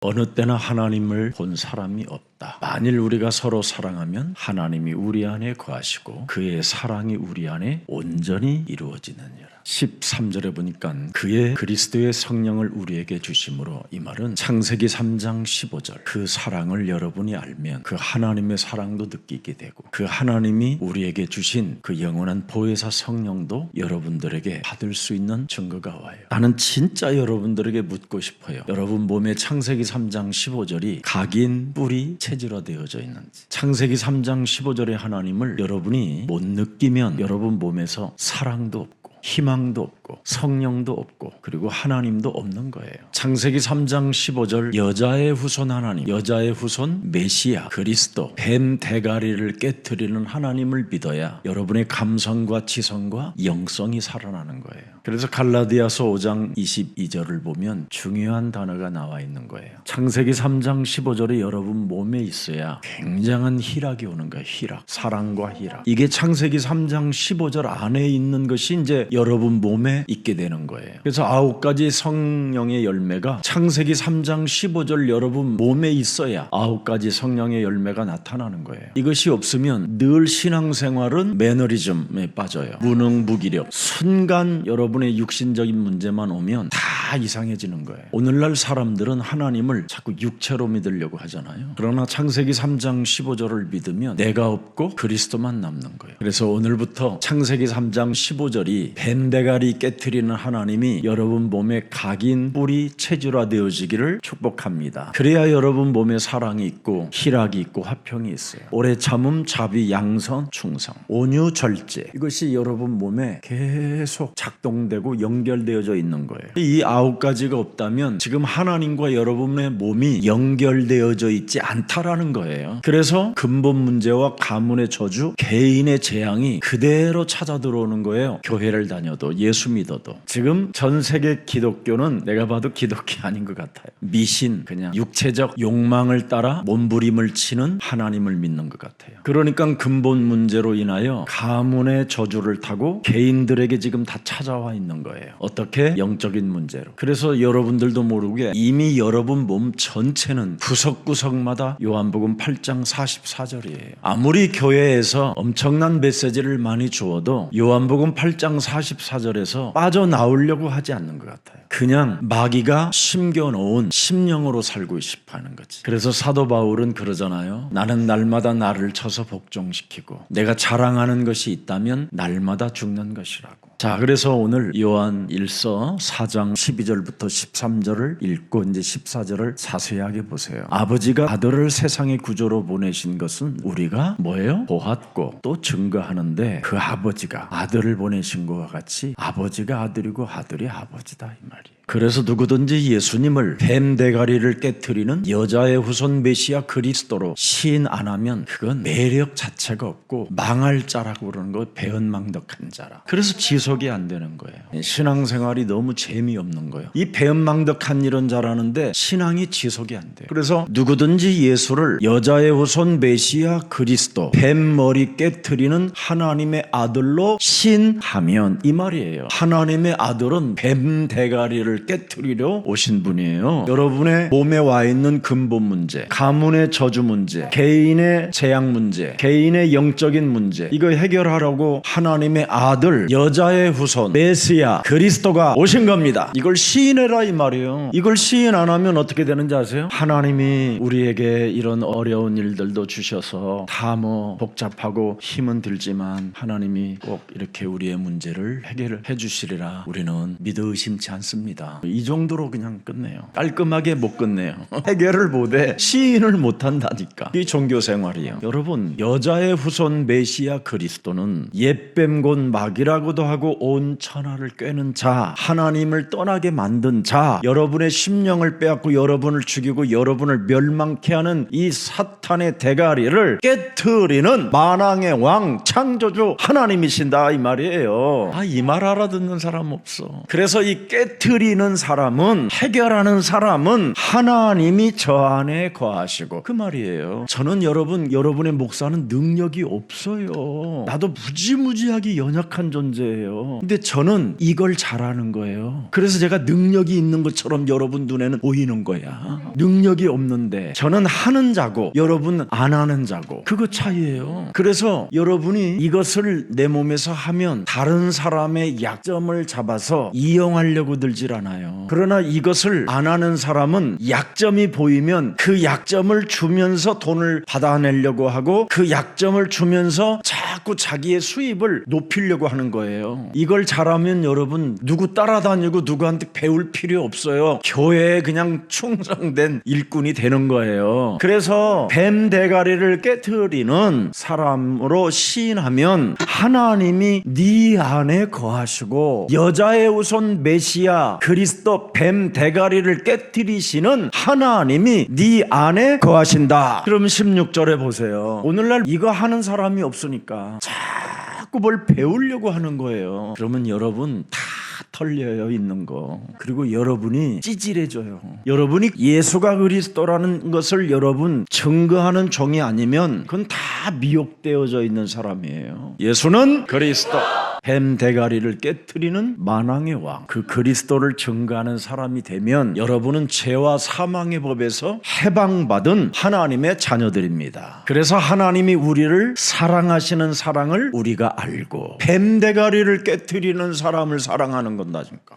어느 때나 하나님을 본 사람이 없다. 만일 우리가 서로 사랑하면 하나님이 우리 안에 거하시고 그의 사랑이 우리 안에 온전히 이루어지느니라. 13절에 보니까 그의 그리스도의 성령을 우리에게 주심으로, 이 말은 창세기 3장 15절 그 사랑을 여러분이 알면 그 하나님의 사랑도 느끼게 되고 그 하나님이 우리에게 주신 그 영원한 보혜사 성령도 여러분들에게 받을 수 있는 증거가 와요. 나는 진짜 여러분들에게 묻고 싶어요. 여러분 몸에 창세기 3장 15절이 각인, 뿌리, 체질화되어져 있는지. 창세기 3장 15절의 하나님을 여러분이 못 느끼면 여러분 몸에서 사랑도 없고 희망도 없고 성령도 없고 그리고 하나님도 없는 거예요. 창세기 3장 15절 여자의 후손 하나님, 여자의 후손 메시아 그리스도, 뱀 대가리를 깨트리는 하나님을 믿어야 여러분의 감성과 지성과 영성이 살아나는 거예요. 그래서 갈라디아서 5장 22절을 보면 중요한 단어가 나와 있는 거예요. 창세기 3장 15절에 여러분 몸에 있어야 굉장한 희락이 오는 거예요. 희락, 사랑과 희락. 이게 창세기 3장 15절 안에 있는 것이 이제 여러분 몸에 있게 되는 거예요. 그래서 9가지 성령의 열매가 창세기 3장 15절 여러분 몸에 있어야 9가지 성령의 열매가 나타나는 거예요. 이것이 없으면 늘 신앙생활은 매너리즘에 빠져요. 무능, 무기력. 순간 여러분의 육신적인 문제만 오면 다 이상해지는 거예요. 오늘날 사람들은 하나님을 자꾸 육체로 믿으려고 하잖아요. 그러나 창세기 3장 15절을 믿으면 내가 없고 그리스도만 남는 거예요. 그래서 오늘부터 창세기 3장 15절이 뱀대가리 깨트리는 하나님이 여러분 몸에 각인, 뿌리, 체질화되어지기를 축복합니다. 그래야 여러분 몸에 사랑이 있고 희락이 있고 화평이 있어요. 오래 참음, 자비, 양선, 충성, 온유, 절제. 이것이 여러분 몸에 계속 작동되고 연결되어져 있는 거예요. 이 9가지가 없다면 지금 하나님과 여러분의 몸이 연결되어져 있지 않다라는 거예요. 그래서 근본 문제와 가문의 저주, 개인의 재앙이 그대로 찾아 들어오는 거예요. 교회를 다녀도 예수 믿어도. 지금 전 세계 기독교는 내가 봐도 기독교 아닌 것 같아요. 미신, 그냥 육체적 욕망을 따라 몸부림을 치는 하나님을 믿는 것 같아요. 그러니까 근본 문제로 인하여 가문의 저주를 타고 개인들에게 지금 다 찾아와 있는 거예요. 어떻게? 영적인 문제로. 그래서 여러분들도 모르게 이미 여러분 몸 전체는 구석구석마다 요한복음 8장 44절이에요. 아무리 교회에서 엄청난 메시지를 많이 주어도 요한복음 8장 44절에서 빠져나오려고 하지 않는 것 같아요. 그냥 마귀가 심겨놓은 심령으로 살고 싶어 하는 거지. 그래서 사도 바울은 그러잖아요. 나는 날마다 나를 쳐서 복종시키고 내가 자랑하는 것이 있다면 날마다 죽는 것이라고. 자, 그래서 오늘 요한 1서 4장 12절부터 13절을 읽고 이제 14절을 자세하게 보세요. 아버지가 아들을 세상의 구조로 보내신 것은 우리가 뭐예요? 보았고 또 증거하는데 그 아버지가 아들을 보내신 것과 같이 아버지가 아들이고 아들이 아버지다 이 말이에요. 그래서 누구든지 예수님을 뱀 대가리를 깨트리는 여자의 후손 메시아 그리스도로 시인 안 하면 그건 매력 자체가 없고 망할 자라고 그러는 거, 배은망덕한 자라. 그래서 지속이 안 되는 거예요. 신앙생활이 너무 재미없는 거예요. 이 배은망덕한 이런 자라는데 신앙이 지속이 안 돼요. 그래서 누구든지 예수를 여자의 후손 메시아 그리스도 뱀 머리 깨트리는 하나님의 아들로 시인하면 이 말이에요. 하나님의 아들은 뱀 대가리를 깨트리려 오신 분이에요. 여러분의 몸에 와 있는 근본 문제, 가문의 저주 문제, 개인의 재앙 문제, 개인의 영적인 문제, 이거 해결하라고 하나님의 아들, 여자의 후손, 메시아, 그리스도가 오신 겁니다. 이걸 시인해라 이 말이에요. 이걸 시인 안 하면 어떻게 되는지 아세요? 하나님이 우리에게 이런 어려운 일들도 주셔서 다 뭐 복잡하고 힘은 들지만 하나님이 꼭 이렇게 우리의 문제를 해결해 주시리라 우리는 믿어 의심치 않습니다. 이 정도로 그냥 끝내요. 깔끔하게 못 끝내요. 해결을 못해. 시인을 못한다니까. 이 종교생활이에요. 여러분, 여자의 후손 메시아 그리스도는 옛뱀 곧 마귀라고도 하고 온 천하를 꿰는 자, 하나님을 떠나게 만든 자, 여러분의 심령을 빼앗고 여러분을 죽이고 여러분을 멸망케 하는 이 사탄의 대가리를 깨트리는 만왕의 왕 창조주 하나님이신다 이 말이에요. 이 말 알아듣는 사람 없어. 그래서 이 깨트리는 이기는 사람은, 해결하는 사람은 하나님이 저 안에 거하시고, 그 말이에요. 저는 여러분의 목사는 능력이 없어요. 나도 무지무지하게 연약한 존재예요. 근데 저는 이걸 잘하는 거예요. 그래서 제가 능력이 있는 것처럼 여러분 눈에는 보이는 거야. 능력이 없는데 저는 하는 자고 여러분 안 하는 자고, 그거 차이예요. 그래서 여러분이 이것을 내 몸에서 하면 다른 사람의 약점을 잡아서 이용하려고 들질 않아요. 그러나 이것을 안 하는 사람은 약점이 보이면 그 약점을 주면서 돈을 받아내려고 하고, 그 약점을 주면서 자꾸 자기의 수입을 높이려고 하는 거예요. 이걸 잘하면 여러분 누구 따라다니고 누구한테 배울 필요 없어요. 교회에 그냥 충성된 일꾼이 되는 거예요. 그래서 뱀 대가리를 깨트리는 사람으로 시인하면 하나님이 네 안에 거하시고, 여자의 우선 메시아 그리스도 뱀 대가리를 깨트리시는 하나님이 네 안에 거하신다. 그럼 16절에 보세요. 오늘날 이거 하는 사람이 없으니까 자꾸 뭘 배우려고 하는 거예요. 그러면 여러분 다 털려요, 있는 거. 그리고 여러분이 찌질해져요. 여러분이 예수가 그리스도라는 것을 여러분 증거하는 종이 아니면 그건 다 미혹되어져 있는 사람이에요. 예수는 그리스도, 뱀 대가리를 깨트리는 만왕의 왕, 그 그리스도를 증거하는 사람이 되면 여러분은 죄와 사망의 법에서 해방받은 하나님의 자녀들입니다. 그래서 하나님이 우리를 사랑하시는 사랑을 우리가 알고, 뱀 대가리를 깨트리는 사람을 사랑하는 건다니까.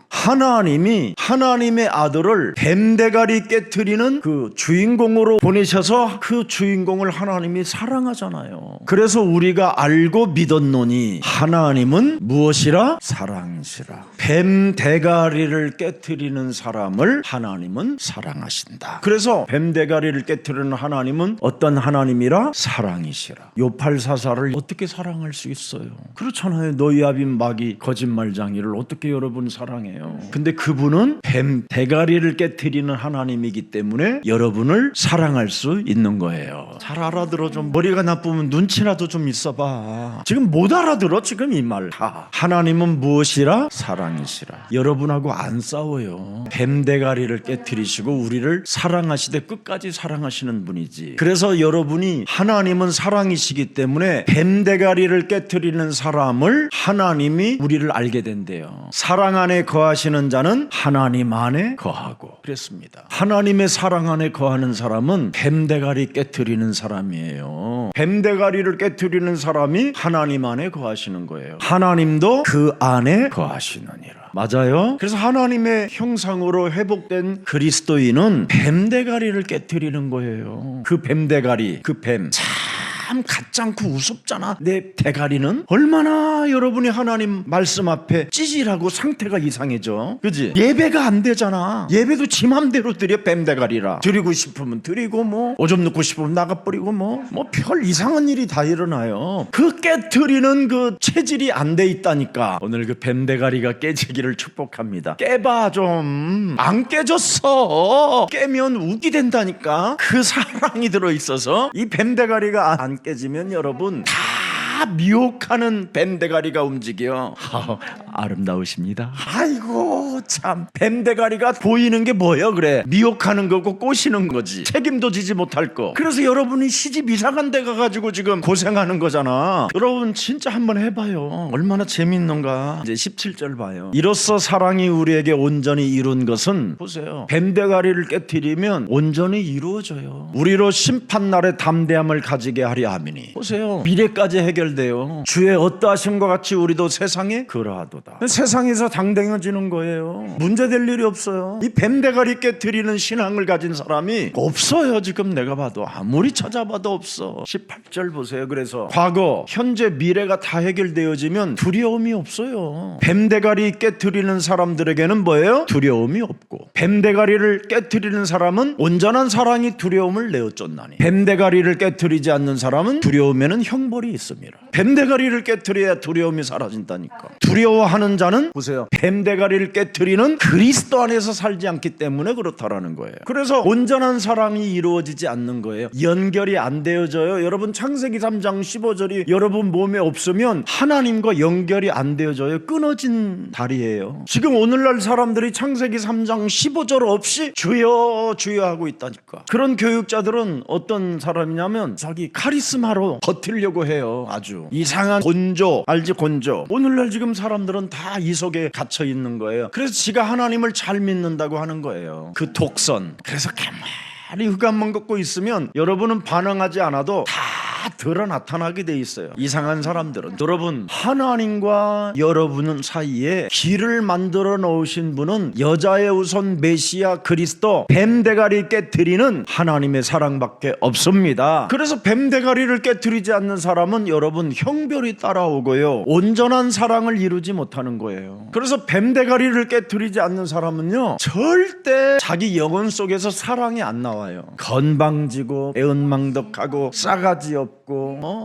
하나님이 하나님의 아들을 뱀 대가리 깨트리는 그 주인공으로 보내셔서 그 주인공을 하나님이 사랑하잖아요. 그래서 우리가 알고 믿었노니 하나님은 무엇이라? 사랑이시라. 뱀 대가리를 깨트리는 사람을 하나님은 사랑하신다. 그래서 뱀 대가리를 깨트리는 하나님은 어떤 하나님이라? 사랑이시라. 요팔사사를 어떻게 사랑할 수 있어요? 그렇잖아요. 노이아빔 마귀 거짓말장이를 어떻게 여러분 사랑해요? 근데 그분은 뱀 대가리를 깨트리는 하나님이기 때문에 여러분을 사랑할 수 있는 거예요. 잘 알아들어. 좀 머리가 나쁘면 눈치라도 좀 있어봐. 지금 못 알아들어 지금 이 말. 하나님은 무엇이라? 사랑이시라. 여러분하고 안 싸워요. 뱀 대가리를 깨트리시고 우리를 사랑하시되 끝까지 사랑하시는 분이지. 그래서 여러분이 하나님은 사랑이시기 때문에 뱀 대가리를 깨트리는 사람을 하나님이 우리를 알게 된대요. 사랑 안에 거하시는 자는 하나님 안에 거하고, 그랬습니다. 하나님의 사랑 안에 거하는 사람은 뱀 대가리 깨트리는 사람이에요. 뱀 대가리를 깨트리는 사람이 하나님 안에 거하시는 거예요. 하나님도 그 안에 거하시느니라. 맞아요. 그래서 하나님의 형상으로 회복된 그리스도인은 뱀 대가리를 깨트리는 거예요. 그 뱀 대가리, 그 뱀 참 같잖고 우습잖아. 내 대가리는 얼마나 여러분이 하나님 말씀 앞에 찌질하고 상태가 이상해져. 그지? 예배가 안 되잖아. 예배도 지 맘대로 드려. 뱀 대가리라. 드리고 싶으면 드리고, 뭐 오줌 넣고 싶으면 나가버리고, 뭐 별 이상한 일이 다 일어나요. 그 깨트리는 그 체질이 안 돼 있다니까. 오늘 그 뱀 대가리가 깨지기를 축복합니다. 깨봐 좀. 안 깨졌어. 깨면 우기 된다니까. 그 사랑이 들어있어서 이 뱀 대가리가 안 깨지면 여러분 다 미혹하는 뱀 대가리가 움직여. 아름다우십니다. 아이고 참, 뱀 대가리가 보이는 게 뭐예요? 그래, 미혹하는 거고 꼬시는 거지. 책임도 지지 못할 거. 그래서 여러분이 시집 이사간 데 가가지고 지금 고생하는 거잖아. 여러분 진짜 한번 해봐요. 얼마나 재밌는가. 이제 17절 봐요. 이로써 사랑이 우리에게 온전히 이룬 것은, 보세요, 뱀 대가리를 깨트리면 온전히 이루어져요. 우리로 심판날의 담대함을 가지게 하려 함이니. 보세요, 미래까지 해결돼요. 주의 어떠하심과 같이 우리도 세상에 그러하도다. 세상에서 당당해지는 거예요. 문제될 일이 없어요. 이 뱀 대가리 깨트리는 신앙을 가진 사람이 없어요. 지금 내가 봐도 아무리 찾아봐도 없어. 18절 보세요. 그래서 과거, 현재, 미래가 다 해결되어지면 두려움이 없어요. 뱀 대가리 깨트리는 사람들에게는 뭐예요? 두려움이 없고, 뱀 대가리를 깨트리는 사람은 온전한 사랑이 두려움을 내어쫓나니, 뱀 대가리를 깨트리지 않는 사람은 두려움에는 형벌이 있습니다. 뱀 대가리를 깨트려야 두려움이 사라진다니까. 두려워하는 자는, 보세요, 뱀 대가리를 깨트리 깨트리는 그리스도 안에서 살지 않기 때문에 그렇다라는 거예요. 그래서 온전한 사랑이 이루어지지 않는 거예요. 연결이 안 되어져요. 여러분 창세기 3장 15절이 여러분 몸에 없으면 하나님과 연결이 안 되어져요. 끊어진 다리예요. 지금 오늘날 사람들이 창세기 3장 15절 없이 주여 주여 하고 있다니까. 그런 교육자들은 어떤 사람이냐면 자기 카리스마로 버티려고 해요. 아주 이상한 곤조, 알지? 곤조. 오늘날 지금 사람들은 다 이 속에 갇혀 있는 거예요. 그래서 지가 하나님을 잘 믿는다고 하는 거예요. 그 독선. 그래서 가만히 흑암만 걷고 있으면 여러분은 반응하지 않아도 다 드러 나타나게 돼 있어요. 이상한 사람들은. 여러분, 하나님과 여러분 사이에 길을 만들어 놓으신 분은 여자의 우선 메시아 그리스도 뱀대가리 깨트리는 하나님의 사랑밖에 없습니다. 그래서 뱀대가리를 깨트리지 않는 사람은 여러분 형별이 따라오고요, 온전한 사랑을 이루지 못하는 거예요. 그래서 뱀대가리를 깨트리지 않는 사람은요, 절대 자기 영혼 속에서 사랑이 안 나와요. 건방지고 애은망덕하고 싸가지 없고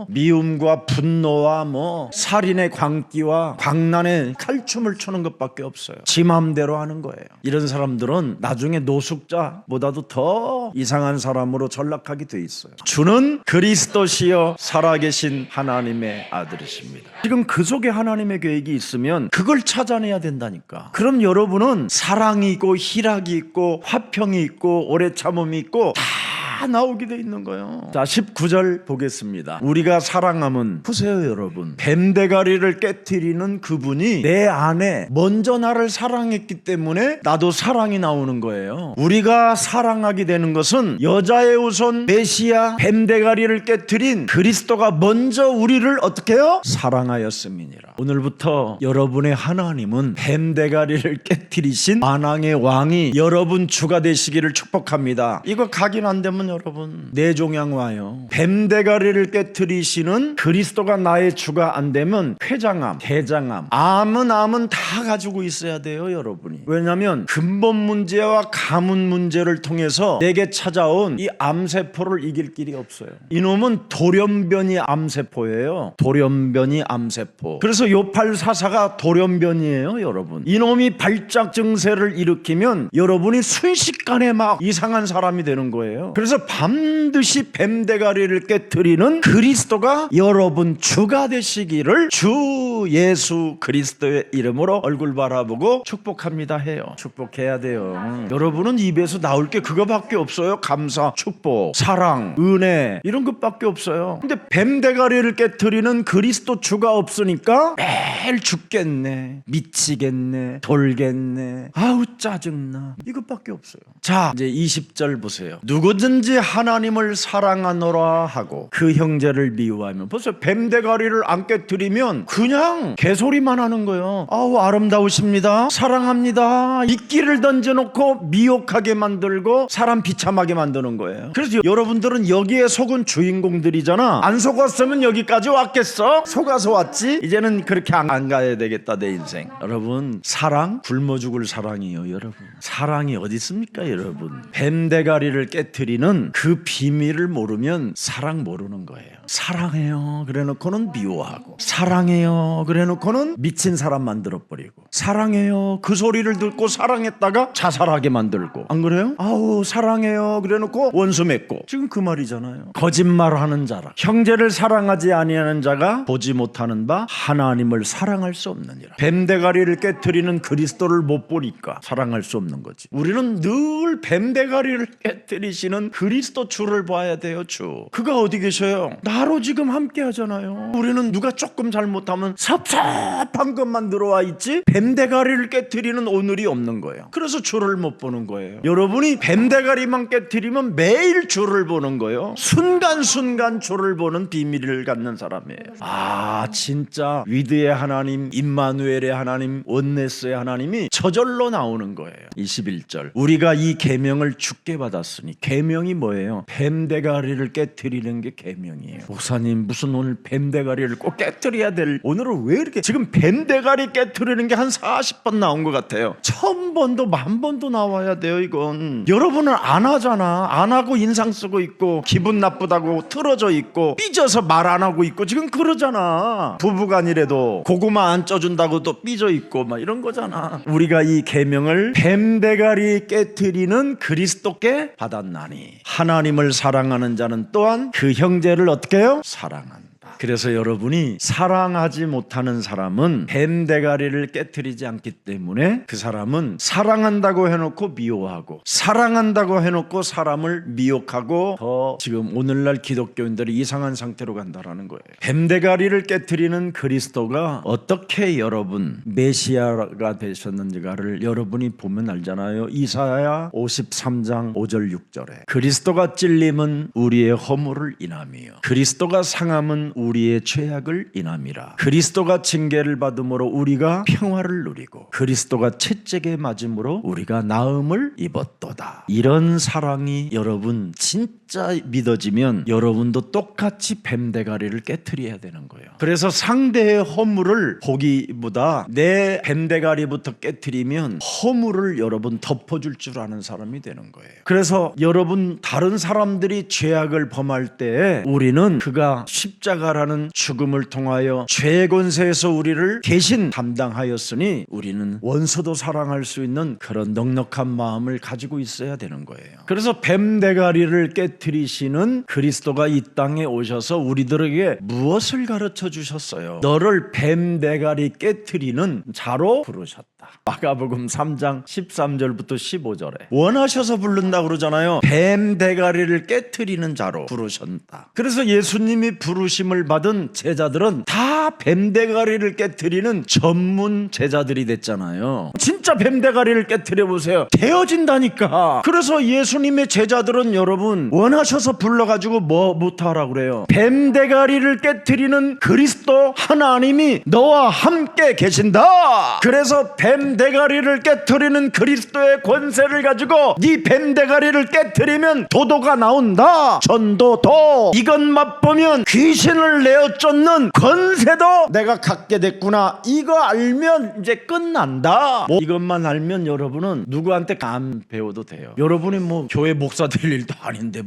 미움과 분노와 살인의 광기와 광란의 칼춤을 추는 것밖에 없어요. 지 맘대로 하는 거예요. 이런 사람들은 나중에 노숙자보다도 더 이상한 사람으로 전락하게 돼 있어요. 주는 그리스도시여 살아계신 하나님의 아들이십니다. 지금 그 속에 하나님의 계획이 있으면 그걸 찾아내야 된다니까. 그럼 여러분은 사랑이 있고 희락이 있고 화평이 있고 오래 참음이 있고 다 나오게 돼 있는 거예요. 자, 19절 보겠습니다. 우리가 사랑하면, 보세요 여러분, 뱀대가리를 깨트리는 그분이 내 안에 먼저 나를 사랑했기 때문에 나도 사랑이 나오는 거예요. 우리가 사랑하게 되는 것은 여자의 우선 메시아 뱀대가리를 깨트린 그리스도가 먼저 우리를 어떻게 해요? 사랑하였음이니라. 오늘부터 여러분의 하나님은 뱀대가리를 깨트리신 만왕의 왕이 여러분 주가 되시기를 축복합니다. 이거 각인 안 되면 여러분 뇌종양 와요. 뱀대가리를 깨트리시는 그리스도가 나의 주가 안 되면 췌장암, 대장암, 암은 다 가지고 있어야 돼요 여러분이. 왜냐하면 근본 문제와 가문 문제를 통해서 내게 찾아온 이 암세포를 이길 길이 없어요. 이놈은 돌연변이 암세포예요. 돌연변이 암세포. 그래서 요팔사사가 돌연변이에요 여러분. 이놈이 발작 증세를 일으키면 여러분이 순식간에 막 이상한 사람이 되는 거예요. 그래서 반드시 뱀대가리를 깨트리는 그리스도가 여러분 주가 되시기를 주 예수 그리스도의 이름으로 얼굴 바라보고 축복합니다 해요. 축복해야 돼요. 여러분은 입에서 나올 게 그거밖에 없어요. 감사, 축복, 사랑, 은혜, 이런 것밖에 없어요. 근데 뱀대가리를 깨트리는 그리스도 주가 없으니까 매일 죽겠네, 미치겠네, 돌겠네, 아우 짜증나, 이것밖에 없어요. 자, 이제 20절 보세요. 누구든지 하나님을 사랑하노라 하고 그 형제를 미워하면, 벌써 뱀대가리를 안 깨트리면 그냥 개소리만 하는 거예요. 아우 아름다우십니다, 사랑합니다, 이끼를 던져놓고 미혹하게 만들고 사람 비참하게 만드는 거예요. 그래서 여러분들은 여기에 속은 주인공들이잖아. 안 속았으면 여기까지 왔겠어? 속아서 왔지? 이제는 그렇게 안 가야 되겠다 내 인생. 여러분, 사랑 굶어 죽을 사랑이요 여러분. 사랑이 어디 있습니까 여러분? 뱀대가리를 깨트리는 그 비밀을 모르면 사랑 모르는 거예요. 사랑해요 그래놓고는 미워하고, 사랑해요 그래놓고는 미친 사람 만들어버리고, 사랑해요 그 소리를 듣고 사랑했다가 자살하게 만들고, 안 그래요? 아우 사랑해요 그래놓고 원수 맺고. 지금 그 말이잖아요. 거짓말하는 자라. 형제를 사랑하지 아니하는 자가 보지 못하는 바 하나님을 사랑할 수 없느니라. 뱀대가리를 깨트리는 그리스도를 못 보니까 사랑할 수 없는 거지. 우리는 늘 뱀대가리를 깨트리시는 그리스도 주를 봐야 돼요. 주. 그가 어디 계셔요? 나로 지금 함께 하잖아요. 우리는 누가 조금 잘못하면 섭섭한 것만 들어와 있지 뱀대가리를 깨트리는 오늘이 없는 거예요. 그래서 주를 못 보는 거예요. 여러분이 뱀대가리만 깨트리면 매일 주를 보는 거예요. 순간순간 주를 보는 비밀을 갖는 사람이에요. 아, 진짜 위드의 하나님, 임마누엘의 하나님, 온네스의 하나님이 저절로 나오는 거예요. 21절. 우리가 이 계명을 주께 받았으니. 계명이 뭐예요? 뱀대가리를 깨트리는 게 계명이에요. 목사님, 무슨 오늘 뱀대가리를 꼭 깨트려야 될, 오늘은 왜 이렇게 지금 뱀대가리 깨트리는 게 한 40번 나온 것 같아요. 1000번도 10,000번도 나와야 돼요. 이건 여러분은 안 하잖아. 안 하고 인상 쓰고 있고 기분 나쁘다고 틀어져 있고 삐져서 말 안 하고 있고 지금 그러잖아. 부부간이라도 먹는데도 고구마 안 쪄준다고 또 삐져 있고 막 이런 거잖아. 우리가 이 계명을 뱀대가리 깨트리는 그리스도께 받았나니 하나님을 사랑하는 자는 또한 그 형제를 어떻게 해요? 사랑한다. 그래서 여러분이 사랑하지 못하는 사람은 뱀대가리를 깨트리지 않기 때문에 그 사람은 사랑한다고 해놓고 미워하고 사랑한다고 해놓고 사람을 미혹하고 더 지금 오늘날 기독교인들이 이상한 상태로 간다라는 거예요. 뱀대가리를 깨트리는 그리스도가 어떻게 여러분 메시아가 되셨는지가를 여러분이 보면 알잖아요. 이사야 53장 5절 6절에 그리스도가 찔림은 우리의 허물을 인함이요 그리스도가 상함은 우리의 죄악을 인함이라. 그리스도가 징계를 받음으로 우리가 평화를 누리고 그리스도가 채찍에 맞음으로 우리가 나음을 입었도다. 이런 사랑이 여러분 진짜 믿어지면 여러분도 똑같이 뱀대가리를 깨트려야 되는 거예요. 그래서 상대의 허물을 보기보다 내 뱀대가리부터 깨트리면 허물을 여러분 덮어줄 줄 아는 사람이 되는 거예요. 그래서 여러분 다른 사람들이 죄악을 범할 때 우리는 그가 십자가라는 죽음을 통하여 죄의 권세에서 우리를 대신 담당하였으니 우리는 원수도 사랑할 수 있는 그런 넉넉한 마음을 가지고 있어야 되는 거예요. 그래서 뱀대가리를 깨트리시는 그리스도가 이 땅에 오셔서 우리들에게 무엇을 가르쳐 주셨어요? 너를 뱀대가리 깨트리는 자로 부르셨다. 마가복음 3장 13절부터 15절에 원하셔서 부른다고 그러잖아요. 뱀대가리를 깨트리는 자로 부르셨다. 그래서 예수님이 부르심을 받은 제자들은 다 뱀대가리를 깨트리는 전문 제자들이 됐잖아요. 진짜 뱀대가리를 깨트려 보세요. 되어진다니까. 그래서 예수님의 제자들은 여러분 원하셔서 불러가지고 뭐부터 하라고 그래요? 뱀대가리를 깨트리는 그리스도 하나님이 너와 함께 계신다. 그래서 뱀대가리를 깨트리는 그리스도의 권세를 가지고 네 뱀대가리를 깨트리면 도도가 나온다. 전도도. 이것 맛보면 귀신을 내어 쫓는 권세도 내가 갖게 됐구나. 이거 알면 이제 끝난다. 이것만 알면 여러분은 누구한테 안 배워도 돼요. 여러분이 뭐 교회 목사 될 일도 아닌데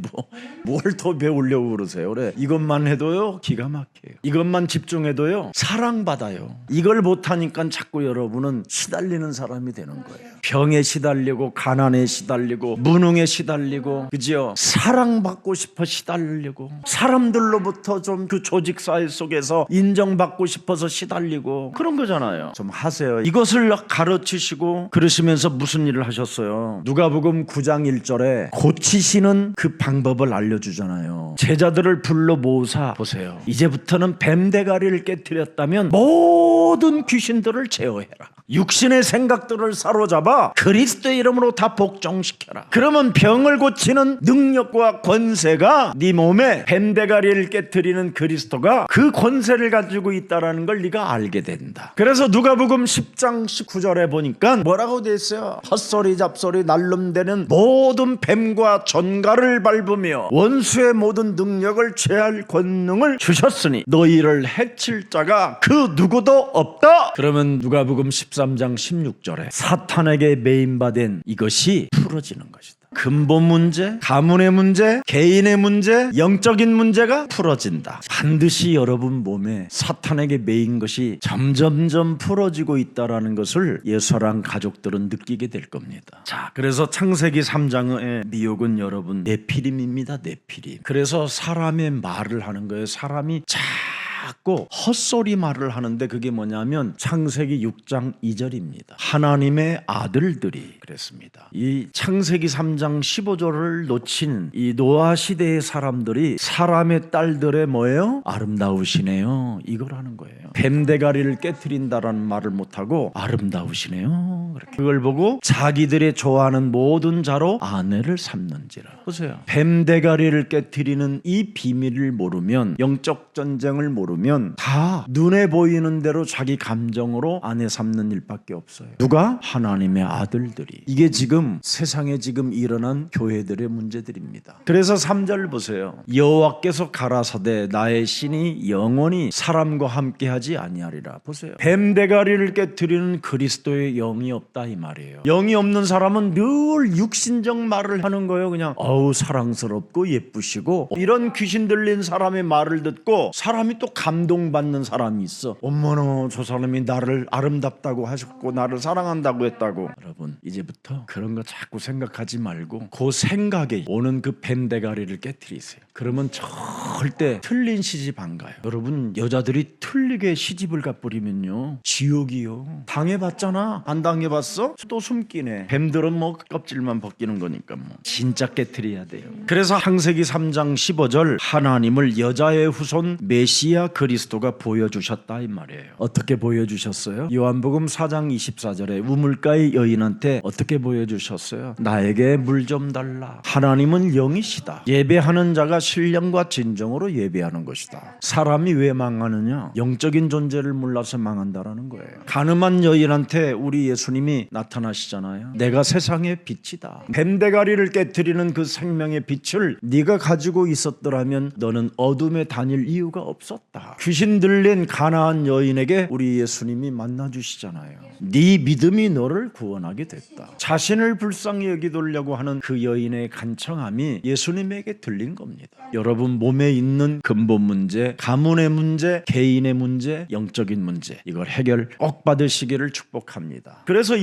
뭘 더 배우려고 그러세요? 그래. 이것만 해도요 기가 막혀요. 이것만 집중해도요 사랑받아요. 이걸 못하니까 자꾸 여러분은 시달리는 사람이 되는 거예요. 병에 시달리고 가난에 시달리고 무능에 시달리고 그죠? 사랑받고 싶어 시달리고 사람들로부터 좀 그 조직사회 속에서 인정받고 싶어서 시달리고 그런 거잖아요. 좀 하세요. 이것을 가르치시고 그러시면서 무슨 일을 하셨어요? 누가복음 9장 1절에 고치시는 그 방법을 알려주잖아요. 제자들을 불러 모으사 보세요. 이제부터는 뱀대가리를 깨트렸다면 모든 귀신들을 제어해라. 육신의 생각들을 사로잡아 그리스도의 이름으로 다 복종시켜라. 그러면 병을 고치는 능력과 권세가 네 몸에 뱀대가리를 깨트리는 그리스도가 그 권세를 가지고 있다는 걸 네가 알게 된다. 그래서 누가복음 10장 19절에 보니까 뭐라고 돼 있어요? 헛소리 잡소리 날름대는 모든 뱀과 전갈을 밟으며 원수의 모든 능력을 제할 권능을 주셨으니 너희를 해칠 자가 그 누구도 없다. 그러면 누가복음 13장 16절에 사탄에게 매인받은 이것이 풀어지는 것이다. 근본 문제, 가문의 문제, 개인의 문제, 영적인 문제가 풀어진다. 반드시 여러분 몸에 사탄에게 매인 것이 점점점 풀어지고 있다는 것을 예수랑 가족들은 느끼게 될 겁니다. 자, 그래서 창세기 3장의 미혹은 여러분 네피림입니다. 네피림. 그래서 사람의 말을 하는 거예요. 사람이 자꾸 헛소리 말을 하는데 그게 뭐냐면 창세기 6장 2절입니다. 하나님의 아들들이 그랬습니다. 이 창세기 3장 15절을 놓친 이 노아 시대의 사람들이 사람의 딸들의 뭐예요? 아름다우시네요. 이걸 하는 거예요. 뱀대가리를 깨트린다라는 말을 못하고 아름다우시네요. 그걸 보고 자기들의 좋아하는 모든 자로 아내를 삼는지라. 보세요. 뱀대가리를 깨트리는 이 비밀을 모르면 영적 전쟁을 모르면 다 눈에 보이는 대로 자기 감정으로 아내 삼는 일밖에 없어요. 누가? 하나님의 아들들이. 이게 지금 세상에 지금 일어난 교회들의 문제들입니다. 그래서 3절 보세요. 여호와께서 가라사대 나의 신이 영원히 사람과 함께하지 아니하리라. 보세요. 뱀대가리를 깨트리는 그리스도의 영이 없다 이 말이에요. 영이 없는 사람은 늘 육신적 말을 하는 거예요. 그냥 어우 사랑스럽고 예쁘시고 이런 귀신 들린 사람의 말을 듣고 사람이 또 감동받는 사람이 있어. 어머나 저 사람이 나를 아름답다고 하셨고 나를 사랑한다고 했다고. 여러분 이제부터 그런 거 자꾸 생각하지 말고 그 생각에 오는 그 뱀대가리를 깨트리세요. 그러면 절대 틀린 시집 안 가요. 여러분 여자들이 틀리게 시집을 가버리면요 지옥이요. 당해봤잖아. 안 당해봤어? 또 숨기네. 뱀들은 뭐 껍질만 벗기는 거니까 뭐. 진짜 깨트려야 돼요. 그래서 창세기 3장 15절 하나님을 여자의 후손 메시아 그리스도가 보여주셨다 이 말이에요. 어떻게 보여주셨어요? 요한복음 4장 24절에 우물가의 여인한테 어떻게 보여주셨어요? 나에게 물 좀 달라. 하나님은 영이시다. 예배하는 자가 신령과 진정으로 예배하는 것이다. 사람이 왜 망하느냐? 영적인 존재를 몰라서 망한다라는 거예요. 가늠한 여인한테 우리 예수님이 나타나시잖아요. 내가 세상의 빛이다. 뱀대가리를 깨트리는 그 생명의 빛을 네가 가지고 있었더라면 너는 어둠에 다닐 이유가 없었다. 귀신 들린 가나안 여인에게 우리 예수님이 만나주시잖아요. 네 믿음이 너를 구원하게 됐다. 자신을 불쌍히 여기도려고 하는 그 여인의 간청함이 예수님에게 들린 겁니다. 여러분 몸에 있는 근본 문제, 가문의 문제, 개인의 문제, 영적인 문제 이걸 해결 꼭 받으시기를 축복합니다. 그래서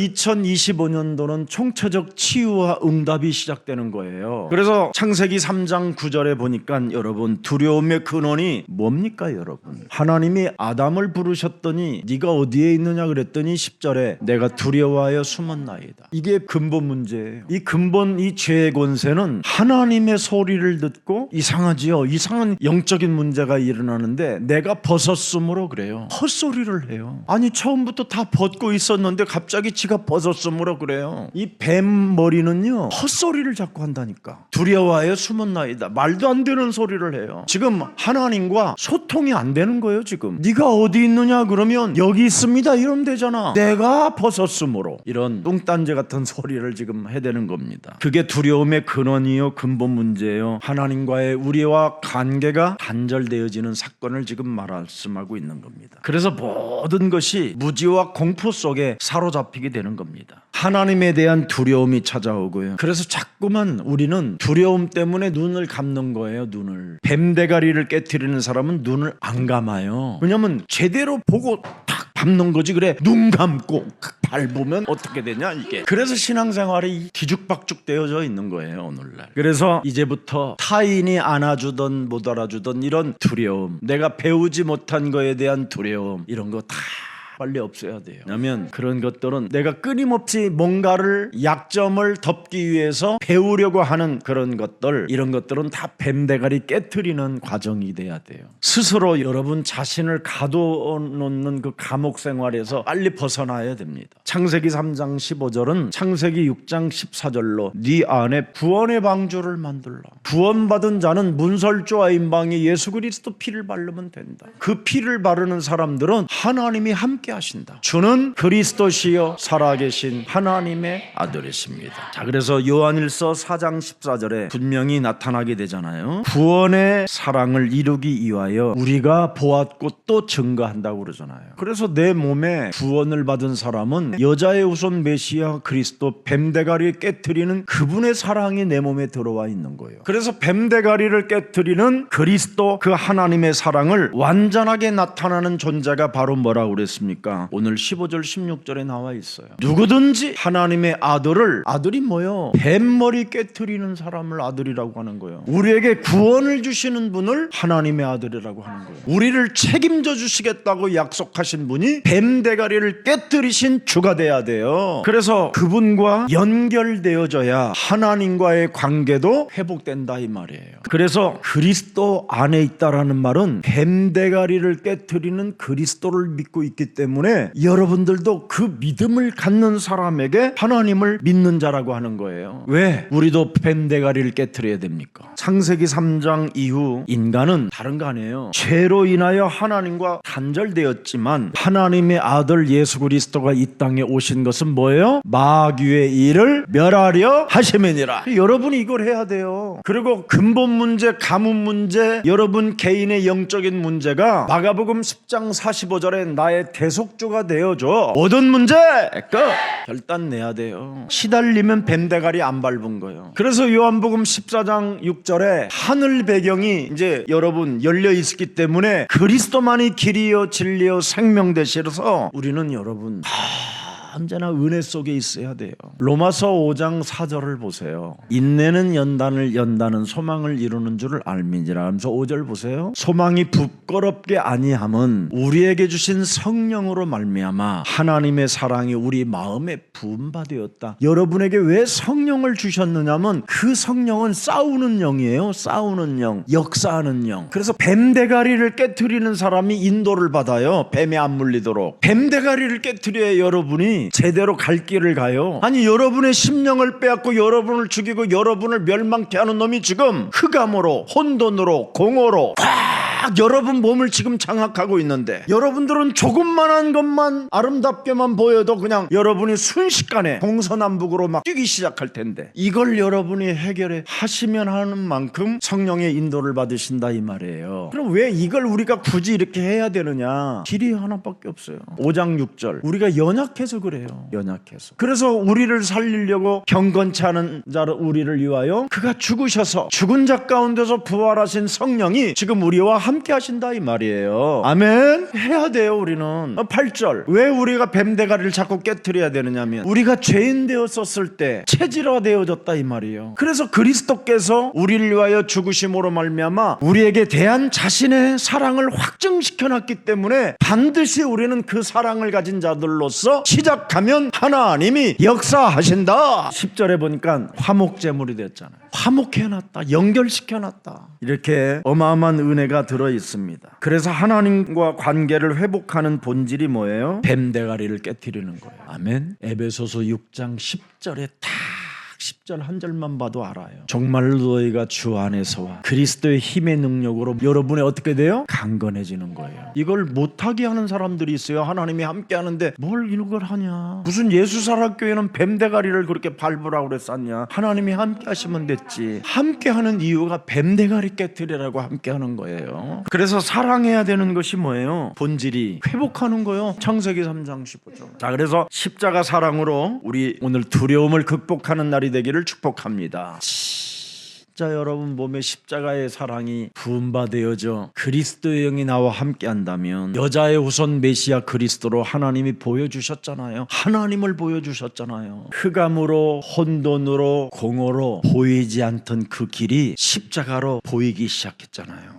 2025년도는 총체적 치유와 응답이 시작되는 거예요. 그래서 창세기 3장 9절에 보니까 여러분 두려움의 근원이 뭡니까 여러분? 하나님이 아담을 부르셨더니 네가 어디에 있느냐 그랬더니 10절에 내가 두려워하여 숨었나이다. 이게 근본 문제예요. 이 근본 이 죄의 권세는 하나님의 소리를 듣고 이상하지요. 이상한 영적인 문제가 일어나는데 내가 벗었으므로 그래요. 헛소리를 해요. 아니 처음부터 다 벗고 있었는데 갑자기 지가 벗었으므로 그래요. 이 뱀 머리는요 헛소리를 자꾸 한다니까. 두려워하여 숨었나이다. 말도 안 되는 소리를 해요. 지금 하나님과 소통이 안 되는 거예요. 지금 네가 어디 있느냐 그러면 여기 있습니다 이러면 되잖아. 내가 벗었으므로 이런 뚱딴지 같은 소리를 지금 해대는 겁니다. 그게 두려움의 근원이요 근본 문제예요. 하나님과의 우리와 관계가 단절되어지는 사건을 지금 말씀하고 있는 겁니다. 그래서 모든 것이 무지와 공포 속에 사로잡히게 되는 겁니다. 하나님에 대한 두려움이 찾아오고요. 그래서 자꾸만 우리는 두려움 때문에 눈을 감는 거예요. 눈을. 뱀대가리를 깨트리는 사람은 눈을 안 감아요. 왜냐면 제대로 보고 탁 밟는 거지. 그래 눈 감고 밟으면 어떻게 되냐 이게. 그래서 신앙생활이 뒤죽박죽 되어져 있는 거예요 오늘날. 그래서 이제부터 타인이 안아주던 못 알아주던 이런 두려움, 내가 배우지 못한 거에 대한 두려움 이런 거 다 빨리 없애야 돼요. 왜냐하면 그런 것들은 내가 끊임없이 뭔가를 약점을 덮기 위해서 배우려고 하는 그런 것들 이런 것들은 다 뱀대가리 깨트리는 과정이 돼야 돼요. 스스로 여러분 자신을 가둬놓는 그 감옥 생활에서 빨리 벗어나야 됩니다. 창세기 3장 15절은 창세기 6장 14절로 네 안에 구원의 방주를 만들라. 구원받은 자는 문설주와 임방에 예수 그리스도 피를 바르면 된다. 그 피를 바르는 사람들은 하나님이 함께 하신다. 주는 그리스도시요 살아계신 하나님의 아들이십니다. 자, 그래서 요한일서 4장 14절에 분명히 나타나게 되잖아요. 구원의 사랑을 이루기 위하여 우리가 보았고 또 증거한다고 그러잖아요. 그래서 내 몸에 구원을 받은 사람은 여자의 후손 메시아 그리스도 뱀대가리를 깨트리는 그분의 사랑이 내 몸에 들어와 있는 거예요. 그래서 뱀대가리를 깨트리는 그리스도 그 하나님의 사랑을 완전하게 나타나는 존재가 바로 뭐라고 그랬습니까? 오늘 15절 16절에 나와 있어요. 누구든지 하나님의 아들을, 아들이 뭐요? 뱀머리 깨트리는 사람을 아들이라고 하는 거예요. 우리에게 구원을 주시는 분을 하나님의 아들이라고 하는 거예요. 우리를 책임져 주시겠다고 약속하신 분이 뱀대가리를 깨트리신 주가 돼야 돼요. 그래서 그분과 연결되어져야 하나님과의 관계도 회복된다 이 말이에요. 그래서 그리스도 안에 있다라는 말은 뱀대가리를 깨트리는 그리스도를 믿고 있기 때문에 여러분들도 그 믿음을 갖는 사람에게 하나님을 믿는 자라고 하는 거예요. 왜? 우리도 뱀대가리를 깨트려야 됩니까? 창세기 3장 이후 인간은 다른 거 아니에요. 죄로 인하여 하나님과 단절되었지만 하나님의 아들 예수 그리스도가 이 땅에 오신 것은 뭐예요? 마귀의 일을 멸하려 하심이니라. 여러분이 이걸 해야 돼요. 그리고 근본 문제, 가문 문제, 여러분 개인의 영적인 문제가 마가복음 10장 45절에 나의 대속 대속주가 되어줘. 모든 문제 끝. 결단 내야 돼요. 시달리면 뱀대가리 안 밟은 거예요. 그래서 요한복음 14장 6절에 하늘 배경이 이제 여러분 열려 있기 때문에 그리스도만이 길이요 진리요 생명 되시라서 우리는 여러분 언제나 은혜 속에 있어야 돼요. 로마서 5장 4절을 보세요. 인내는 연단을 연다는 소망을 이루는 줄을 알미니라 하면서 5절 보세요. 소망이 부끄럽게 아니함은 우리에게 주신 성령으로 말미암아 하나님의 사랑이 우리 마음에 부은 바 되었다. 여러분에게 왜 성령을 주셨느냐면 그 성령은 싸우는 영이에요. 싸우는 영, 역사하는 영. 그래서 뱀대가리를 깨트리는 사람이 인도를 받아요. 뱀에 안 물리도록. 뱀대가리를 깨트려야 여러분이 제대로 갈 길을 가요. 아니 여러분의 심령을 빼앗고 여러분을 죽이고 여러분을 멸망케 하는 놈이 지금 흑암으로 혼돈으로 공허로 꽉 여러분 몸을 지금 장악하고 있는데 여러분들은 조금만한 것만 아름답게만 보여도 그냥 여러분이 순식간에 동서남북으로 막 뛰기 시작할 텐데 이걸 여러분이 해결해 하시면 하는 만큼 성령의 인도를 받으신다 이 말이에요. 그럼 왜 이걸 우리가 굳이 이렇게 해야 되느냐? 길이 하나밖에 없어요. 5장 6절 우리가 연약해서 그래요. 연약해서. 그래서 우리를 살리려고 경건치 않은 자를 우리를 위하여 그가 죽으셔서 죽은 자 가운데서 부활하신 성령이 지금 우리와 함께 하신다 이 말이에요. 아멘. 해야 돼요. 우리는 8절 왜 우리가 뱀대가리를 자꾸 깨트려야 되느냐면 우리가 죄인 되었었을 때 체질화 되어졌다 이 말이에요. 그래서 그리스도께서 우리를 위하여 죽으심으로 말미암아 우리에게 대한 자신의 사랑을 확증시켜놨기 때문에 반드시 우리는 그 사랑을 가진 자들로서 시작하면 하나님이 역사하신다. 10절에 보니까 화목제물이 됐잖아요. 화목해놨다. 연결시켜놨다. 이렇게 어마어마한 은혜가 들어있습니다. 그래서 하나님과 관계를 회복하는 본질이 뭐예요? 뱀대가리를 깨트리는 거예요. 아멘. 에베소서 6장 10절에 딱 10절 한 절만 봐도 알아요. 정말로 너희가 주 안에서와 그리스도의 힘의 능력으로 여러분이 어떻게 돼요? 강건해지는 거예요. 이걸 못하게 하는 사람들이 있어요. 하나님이 함께 하는데 뭘 이걸 하냐? 무슨 예수사랑교회는 뱀대가리를 그렇게 밟으라고 그랬었냐? 하나님이 함께 하시면 됐지. 함께 하는 이유가 뱀대가리 깨트리라고 함께 하는 거예요. 그래서 사랑해야 되는 것이 뭐예요? 본질이 회복하는 거예요. 창세기 3장 15절. 자, 그래서 십자가 사랑으로 우리 오늘 두려움을 극복하는 날이 되기를 축복합니다. 진짜 여러분 몸에 십자가의 사랑이 부은 바 되어져 그리스도의 영이 나와 함께 한다면 여자의 후손 메시아 그리스도로 하나님이 보여주셨잖아요. 하나님을 보여주셨잖아요. 흑암으로 혼돈으로 공허로 보이지 않던 그 길이 십자가로 보이기 시작했잖아요.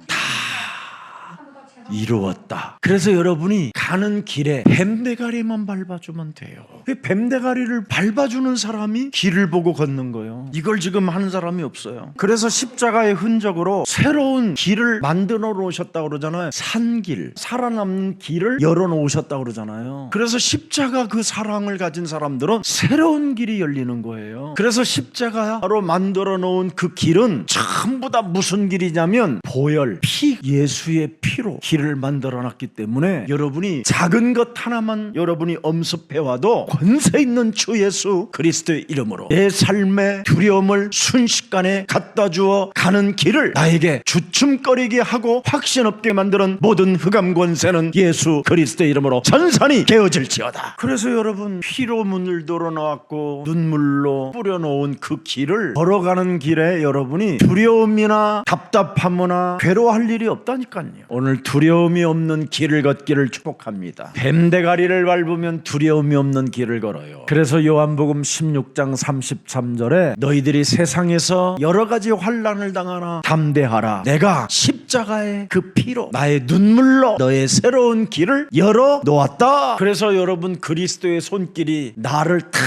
이루었다. 그래서 여러분이 가는 길에 뱀대가리만 밟아주면 돼요. 뱀대가리를 밟아주는 사람이 길을 보고 걷는 거예요. 이걸 지금 하는 사람이 없어요. 그래서 십자가의 흔적으로 새로운 길을 만들어 놓으셨다고 그러잖아요. 산길, 살아남는 길을 열어 놓으셨다고 그러잖아요. 그래서 십자가 그 사랑을 가진 사람들은 새로운 길이 열리는 거예요. 그래서 십자가로 만들어 놓은 그 길은 전부 다 무슨 길이냐면 보혈, 피, 예수의 피로 길을 만들어놨기 때문에 여러분이 작은 것 하나만 여러분이 엄습해와도 권세 있는 주 예수 그리스도의 이름으로 내 삶의 두려움을 순식간에 갖다 주어 가는 길을 나에게 주춤거리게 하고 확신 없게 만드는 모든 흑암 권세는 예수 그리스도의 이름으로 전산이 깨어질지어다. 그래서 여러분 피로 문을 놓았고 눈물로 뿌려놓은 그 길을 걸어가는 길에 여러분이 두려움이나 답답함이나 괴로워할 일이 없다니까요. 오늘 두려움이 없는 길을 걷기를 축복합니다. 뱀대가리를 밟으면 두려움이 없는 길을 걸어요. 그래서 요한복음 16장 33절에 너희들이 세상에서 여러 가지 환난을 당하나 담대하라. 내가 십자가의 그 피로 나의 눈물로 너의 새로운 길을 열어 놓았다. 그래서 여러분 그리스도의 손길이 나를 탁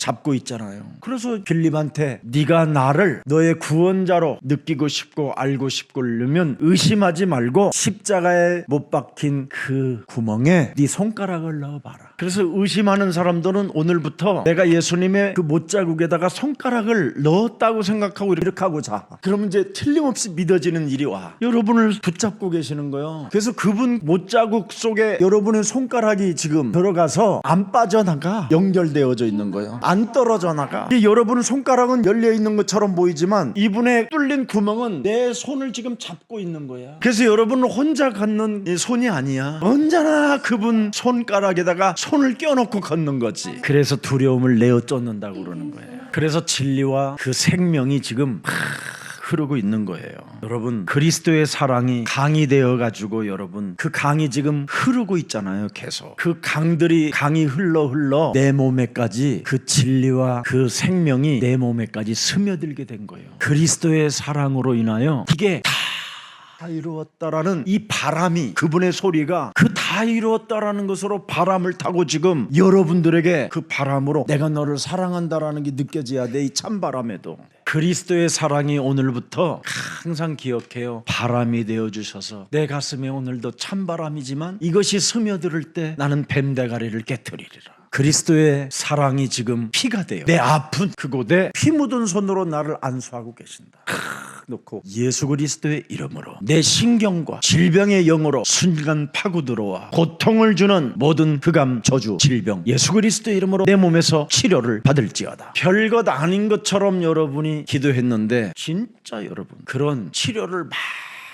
잡고 있잖아요. 그래서 빌립한테 네가 나를 너의 구원자로 느끼고 싶고 알고 싶고 그러면 의심하지 말고 십자가에 못 박힌 그 구멍에 네 손가락을 넣어봐라. 그래서 의심하는 사람들은 오늘부터 내가 예수님의 그 못자국에다가 손가락을 넣었다고 생각하고 이렇게 하고 자. 그러면 이제 틀림없이 믿어지는 일이 와. 여러분을 붙잡고 계시는 거예요. 그래서 그분 못자국 속에 여러분의 손가락이 지금 들어가서 안 빠져나가 연결되어져 있는 거예요. 안 떨어져 나가. 여러분 손가락은 열려 있는 것처럼 보이지만 이분의 뚫린 구멍은 내 손을 지금 잡고 있는 거야. 그래서 여러분은 혼자 걷는 이 손이 아니야. 언제나 그분 손가락에다가 손을 껴놓고 걷는 거지. 그래서 두려움을 내어 쫓는다고 그러는 거예요. 그래서 진리와 그 생명이 지금 흐르고 있는 거예요. 여러분, 그리스도의 사랑이 강이 되어 가지고 여러분 그 강이 지금 흐르고 있잖아요. 계속 그 강이 흘러 내 몸에까지 그 진리와 그 생명이 내 몸에까지 스며들게 된 거예요. 그리스도의 사랑으로 인하여 이게 다 이루었다라는 이 바람이, 그분의 소리가 그 다 이루었다라는 것으로 바람을 타고 지금 여러분들에게 그 바람으로 내가 너를 사랑한다라는 게 느껴져야 돼. 이 찬바람에도 그리스도의 사랑이 오늘부터 항상 기억해요. 바람이 되어주셔서 내 가슴에 오늘도 찬바람이지만 이것이 스며들 때 나는 뱀대가리를 깨트리리라. 그리스도의 사랑이 지금 피가 돼요. 내 아픈 그곳에 피 묻은 손으로 나를 안수하고 계신다. 놓고 예수 그리스도의 이름으로 내 신경과 질병의 영으로 순간 파고 들어와 고통을 주는 모든 흑암, 저주, 질병 예수 그리스도의 이름으로 내 몸에서 치료를 받을지어다. 별것 아닌 것처럼 여러분이 기도했는데 진짜 여러분 그런 치료를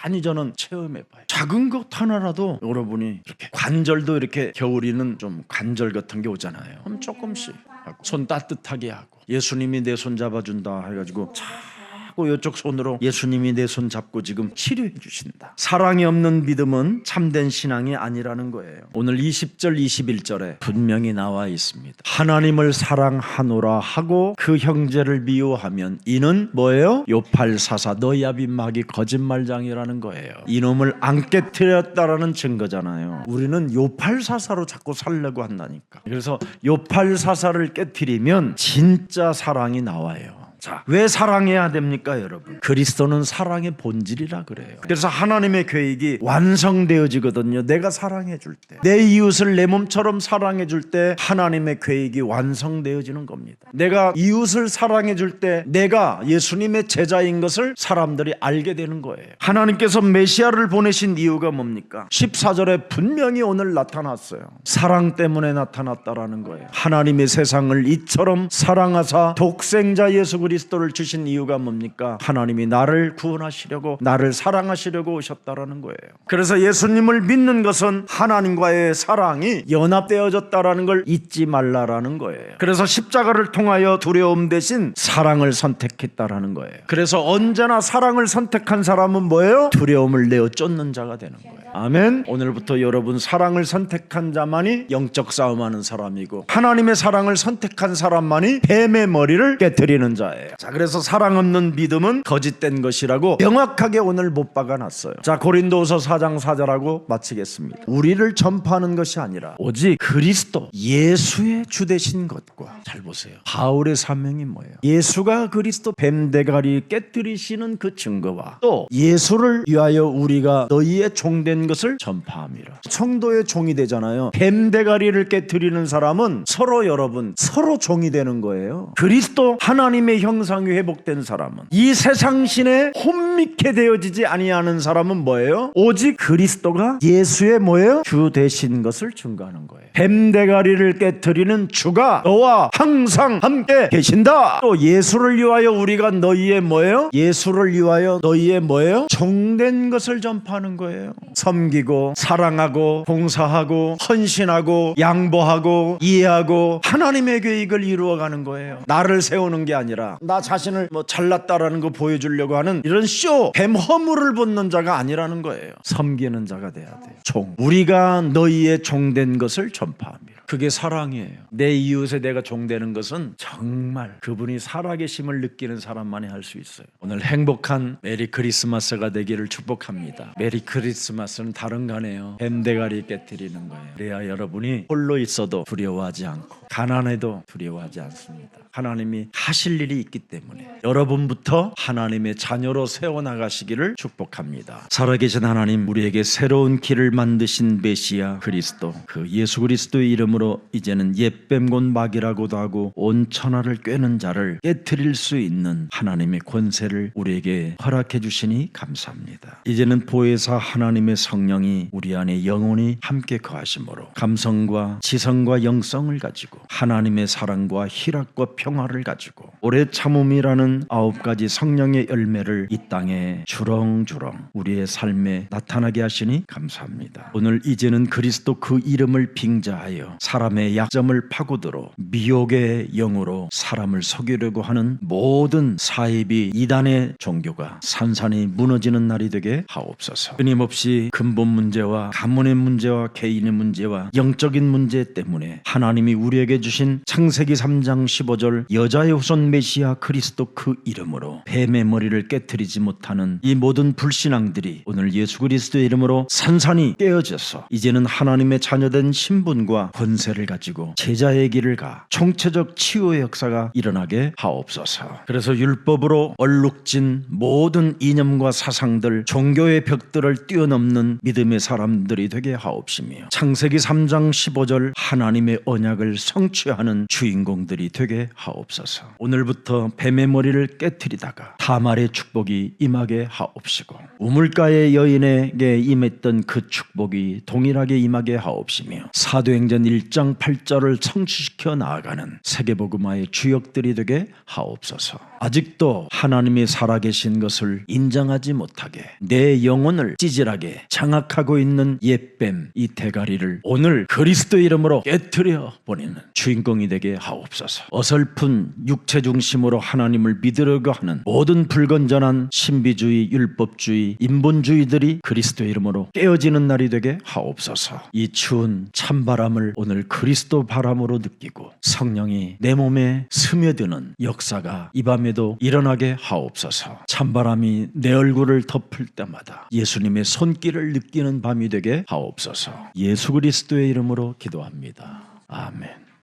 많이 저는 체험해봐요. 작은 것 하나라도 여러분이 이렇게 관절도 이렇게 겨울이는 좀 관절 같은 게 오잖아요. 그럼 조금씩 하고 손 따뜻하게 하고 예수님이 내 손 잡아준다 해가지고 자꾸 이쪽 손으로 예수님이 내 손 잡고 지금 치료해 주신다. 사랑이 없는 믿음은 참된 신앙이 아니라는 거예요. 오늘 20절 21절에 분명히 나와 있습니다. 하나님을 사랑하노라 하고 그 형제를 미워하면 이는 뭐예요? 요팔사사 너야빈 마귀 거짓말장이라는 거예요. 이놈을 안 깨뜨렸다라는 증거잖아요. 우리는 요팔사사로 자꾸 살려고 한다니까. 그래서 요팔사사를 깨뜨리면 진짜 사랑이 나와요. 자, 왜 사랑해야 됩니까, 여러분? 그리스도는 사랑의 본질이라 그래요. 그래서 하나님의 계획이 완성되어지거든요. 내가 사랑해 줄 때, 내 이웃을 내 몸처럼 사랑해 줄 때 하나님의 계획이 완성되어지는 겁니다. 내가 이웃을 사랑해 줄 때 내가 예수님의 제자인 것을 사람들이 알게 되는 거예요. 하나님께서 메시아를 보내신 이유가 뭡니까? 14절에 분명히 오늘 나타났어요. 사랑 때문에 나타났다라는 거예요. 하나님의 세상을 이처럼 사랑하사 독생자 예수 그리스도를 주신 이유가 뭡니까? 하나님이 나를 구원하시려고, 나를 사랑하시려고 오셨다라는 거예요. 그래서 예수님을 믿는 것은 하나님과의 사랑이 연합되어졌다라는 걸 잊지 말라라는 거예요. 그래서 십자가를 통하여 두려움 대신 사랑을 선택했다라는 거예요. 그래서 언제나 사랑을 선택한 사람은 뭐예요? 두려움을 내어 쫓는 자가 되는 거예요. 아멘. 오늘부터 여러분 사랑을 선택한 자만이 영적 싸움하는 사람이고 하나님의 사랑을 선택한 사람만이 뱀의 머리를 깨트리는 자예요. 자, 그래서 사랑 없는 믿음은 거짓된 것이라고 명확하게 오늘 못 박아놨어요. 자, 고린도후서 4장 4절하고 마치겠습니다. 우리를 전파하는 것이 아니라 오직 그리스도 예수의 주 되신 것과, 잘 보세요, 바울의 사명이 뭐예요? 예수가 그리스도 뱀대가리 깨뜨리시는 그 증거와 또 예수를 위하여 우리가 너희의 종된 것을 전파함이라. 성도의 종이 되잖아요. 뱀대가리를 깨뜨리는 사람은 서로 여러분 서로 종이 되는 거예요. 그리스도 하나님의 형상이 회복된 사람은, 이 세상신에 혼미케 되어지지 아니하는 사람은 뭐예요? 오직 그리스도가 예수의 뭐예요? 주 되신 것을 증거하는 거예요. 뱀대가리를 깨뜨리는 주가 너와 항상 함께 계신다. 또 예수를 위하여 우리가 너희의 뭐예요? 예수를 위하여 너희의 뭐예요? 종된 것을 전파하는 거예요. 섬기고 사랑하고 봉사하고 헌신하고 양보하고 이해하고 하나님의 계획을 이루어가는 거예요. 나를 세우는 게 아니라 나 자신을 뭐 잘났다라는 거 보여주려고 하는 이런 쇼, 뱀 허물을 벗는 자가 아니라는 거예요. 섬기는 자가 돼야 돼요. 종. 우리가 너희의 종된 것을 전파합니다. 그게 사랑이에요. 내 이웃에 내가 종되는 것은 정말 그분이 살아계심을 느끼는 사람만이 할 수 있어요. 오늘 행복한 메리 크리스마스가 되기를 축복합니다. 메리 크리스마스는 다른 거네요. 뱀대가리 깨뜨리는 거예요. 그래야 여러분이 홀로 있어도 두려워하지 않고 가난해도 두려워하지 않습니다. 하나님이 하실 일이 있기 때문에 여러분부터 하나님의 자녀로 세워나가시기를 축복합니다. 살아계신 하나님, 우리에게 새로운 길을 만드신 메시아 그리스도, 그 예수 그리스도의 이름으로 그러므로 이제는 옛뱀곧 마귀라고도 하고 온 천하를 꿰는 자를 깨트릴 수 있는 하나님의 권세를 우리에게 허락해 주시니 감사합니다. 이제는 보혜사 하나님의 성령이 우리 안에 영원히 함께 거하심으로 감성과 지성과 영성을 가지고 하나님의 사랑과 희락과 평화를 가지고 오래 참음이라는 9가지 성령의 열매를 이 땅에 주렁주렁 우리의 삶에 나타나게 하시니 감사합니다. 오늘 이제는 그리스도 그 이름을 빙자하여 사람의 약점을 파고들어 미혹의 영으로 사람을 속이려고 하는 모든 사이비 이단의 종교가 산산이 무너지는 날이 되게 하옵소서. 끊임없이 근본 문제와 가문의 문제와 개인의 문제와 영적인 문제 때문에 하나님이 우리에게 주신 창세기 3장 15절 여자의 후손 메시아 그리스도 그 이름으로 뱀의 머리를 깨트리지 못하는 이 모든 불신앙들이 오늘 예수 그리스도의 이름으로 산산이 깨어져서 이제는 하나님의 자녀된 신분과 권세를 가지고 제자의 길을 가 총체적 치유의 역사가 일어나게 하옵소서. 그래서 율법으로 얼룩진 모든 이념과 사상들 종교의 벽들을 뛰어넘는 믿음의 사람들이 되게 하옵시며 창세기 3장 15절 하나님의 언약을 성취하는 주인공들이 되게 하옵소서. 오늘부터 뱀의 머리를 깨트리다가 다말의 축복이 임하게 하옵시고 우물가의 여인에게 임했던 그 축복이 동일하게 임하게 하옵시며 사도행전 1장 8절을 성취시켜 나아가는 세계복음화의 주역들이 되게 하옵소서. 아직도 하나님이 살아계신 것을 인정하지 못하게 내 영혼을 찌질하게 장악하고 있는 옛뱀 이 대가리를 오늘 그리스도 이름으로 깨트려 버리는 주인공이 되게 하옵소서. 어설픈 육체 중심으로 하나님을 믿으려고 하는 모든 불건전한 신비주의, 율법주의, 인본주의들이 그리스도 이름으로 깨어지는 날이 되게 하옵소서. 이 추운 찬바람을 오늘 그리스도 바람으로 느끼고 성령이 내 몸에 스며드는 역사가 이 밤에도 일어나게 하옵소서. 찬바람이 내 얼굴을 덮을 때마다 예수님의 손길을 느끼는 밤이 되게 하옵소서. 예수 그리스도의 이름으로 기도합니다. 아멘.